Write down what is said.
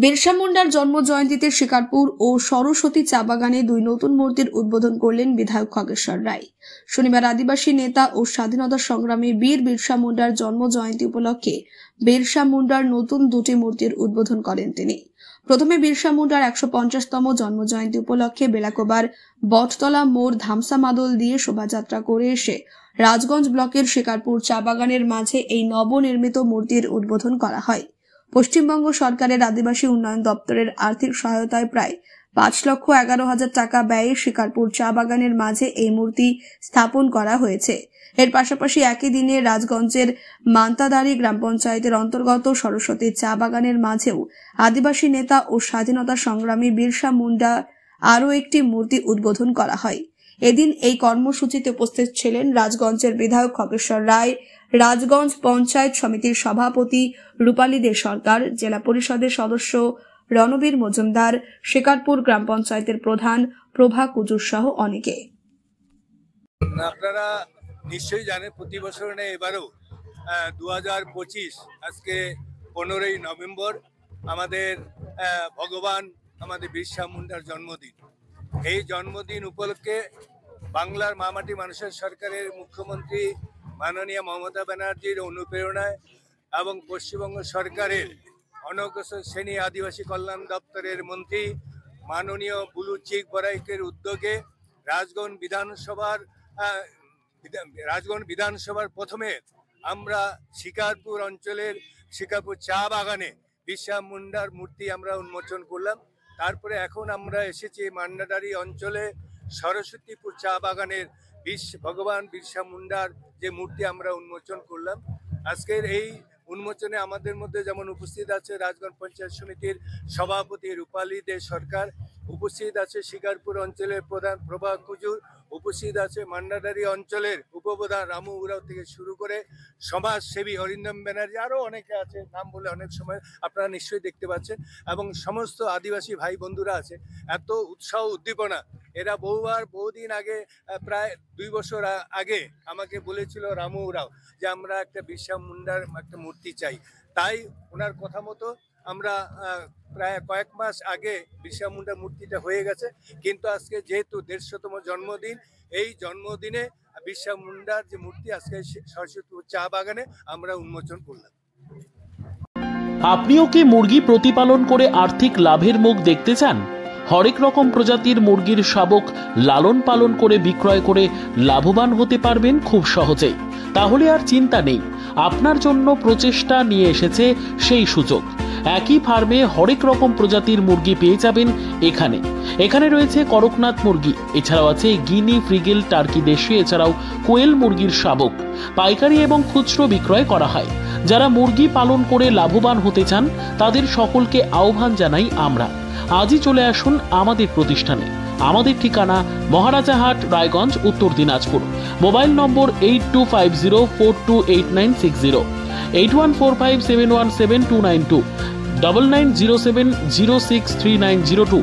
বিরসা মুন্ডার জন্ম জয়ন্তীতে শিকারপুর ও সরস্বতী চা বাগানে দুই নতুন মূর্তির উদ্বোধন করলেন বিধায়ক খগেশ্বর রায়। শনিবার আদিবাসী নেতা ও স্বাধীনতা সংগ্রামী বীর বিরসা মুন্ডার জন্ম জয়ন্তী উপলক্ষে বিরসা মুন্ডার নতুন দুটি মূর্তির উদ্বোধন করেন তিনি। প্রথমে বিরসা মুন্ডার 150তম জন্ম জয়ন্তী উপলক্ষে বেলাকোবার বটতলা মোড় ধামসা মাদল দিয়ে শোভাযাত্রা করে এসে রাজগঞ্জ ব্লকের শিকারপুর চা বাগানের মাঝে এই নবনির্মিত মূর্তির উদ্বোধন করা হয়। পশ্চিমবঙ্গ সরকারের আদিবাসী উন্নয়ন দপ্তরের আর্থিক সহায়তায় প্রায় 5,11,000 টাকা ব্যয়ে শিকারপুর চা বাগানের মাঝে এই মূর্তি স্থাপন করা হয়েছে। এর পাশাপাশি একই দিনে রাজগঞ্জের মান্তাদারি গ্রাম পঞ্চায়েতের অন্তর্গত সরস্বতী চা বাগানের মাঝেও আদিবাসী নেতা ও স্বাধীনতা সংগ্রামী বিরসা মুন্ডা আরও একটি মূর্তি উদ্বোধন করা হয়। এদিন এই কর্মসূচিতে উপস্থিত ছিলেন রাজগঞ্জের বিধায়ক খগেশ্বর রায়, রাজগঞ্জ পঞ্চায়েত সমিতির সভাপতি রূপালী দে সরকার, জেলা পরিষদের সদস্য রণবীর মজুমদার, শিকারপুর গ্রাম পঞ্চায়েতের প্রধান প্রভা কুজুর সহ অনেকে। আপনারা নিশ্চয়ই জানেন প্রতি বছর এবারও 2025 আজকে 15ই নভেম্বর আমাদের ভগবান আমাদের বিরসা মুন্ডার জন্মদিন। এই জন্মদিন উপলক্ষে বাংলার মামাটি মানুষের সরকারের মুখ্যমন্ত্রী মাননীয় মমতা ব্যানার্জির অনুপ্রেরণায় এবং পশ্চিমবঙ্গ সরকারের অনগ্রসর শ্রেণী আদিবাসী কল্যাণ দপ্তরের মন্ত্রী মাননীয় বুলু চিক বরাইকের উদ্যোগে রাজগঞ্জ বিধানসভার প্রথমে আমরা শিকারপুর অঞ্চলের শিকারপুর চা বাগানে বিরসা মুন্ডার মূর্তি আমরা উন্মোচন করলাম। তারপরে এখন আমরা এসেছি মান্নাদারি অঞ্চলে সরস্বতীপুর চা বাগানের ভগবান বিরসা মুন্ডার যে মূর্তি আমরা উন্মোচন করলাম। আজকের এই উন্মোচনে আমাদের মধ্যে যেমন উপস্থিত আছে রাজগঞ্জ পঞ্চায়েত সমিতির সভাপতি রূপালী দে সরকার, উপস্থিত আছে শিকারপুর অঞ্চলের প্রধান প্রভা কুজুর, উপস্থিত আছে মান্নাদারি অঞ্চলের উপপ্রধান রামু উরাও থেকে শুরু করে সমাজসেবী অরিন্দম ব্যানার্জি, আরও অনেকে আছে, নাম বলে অনেক সময় আপনারা নিশ্চয়ই দেখতে পাচ্ছেন। এবং সমস্ত আদিবাসী ভাই বন্ধুরা আছে, এত উৎসাহ উদ্দীপনা। এরা বহুদিন আগে প্রায় 2 বছর আগে আমাকে বলেছিল রামু উরাও যে আমরা একটা বিরসা মুন্ডার একটা মূর্তি চাই। তাই ওনার কথা মতো আমরা প্রায় কয়েক মাস আগে বিরসা মুন্ডার মূর্তিটা হয়ে গেছে। কিন্তু আজকে যেহেতু 150তম জন্মদিন, এই জন্মদিনে বিরসা মুন্ডার যে মূর্তি আজকে সরস্বতীপুর চা বাগানে আমরা উন্মোচন করলাম। আপনিও কি মুরগি প্রতিপালন করে আর্থিক লাভের মুখ দেখতে চান? হরেক রকম প্রজাতির মুরগির শাবক লালন পালন করে বিক্রয় করে লাভবান হতে পারবেন খুব সহজেই। তাহলে আর চিন্তা নেই, আপনার জন্য প্রচেষ্টা নিয়ে এসেছে সেই সুযোগ। একই ফার্মে হরেক রকম প্রজাতির মুরগি পেয়ে যাবেন এখানে রয়েছে করকনাথ মুরগি, এছাড়াও আছে গিনি, ফ্রিগেল, টার্কি দেশি, এছাড়াও কোয়েল মুরগির শাবক। পাইকারি এবং খুচরো বিক্রয় করা হয়। যারা মুরগি পালন করে লাভবান হতে চান তাদের সকলকে আহ্বান জানাই আমরা। আজই চলে আসুন আমাদের প্রতিষ্ঠানে। আমাদের ঠিকানা মহারাজাহাট, রায়গঞ্জ, উত্তর দিনাজপুর। মোবাইল নম্বর 8250428960, 8145717292, 9907063902।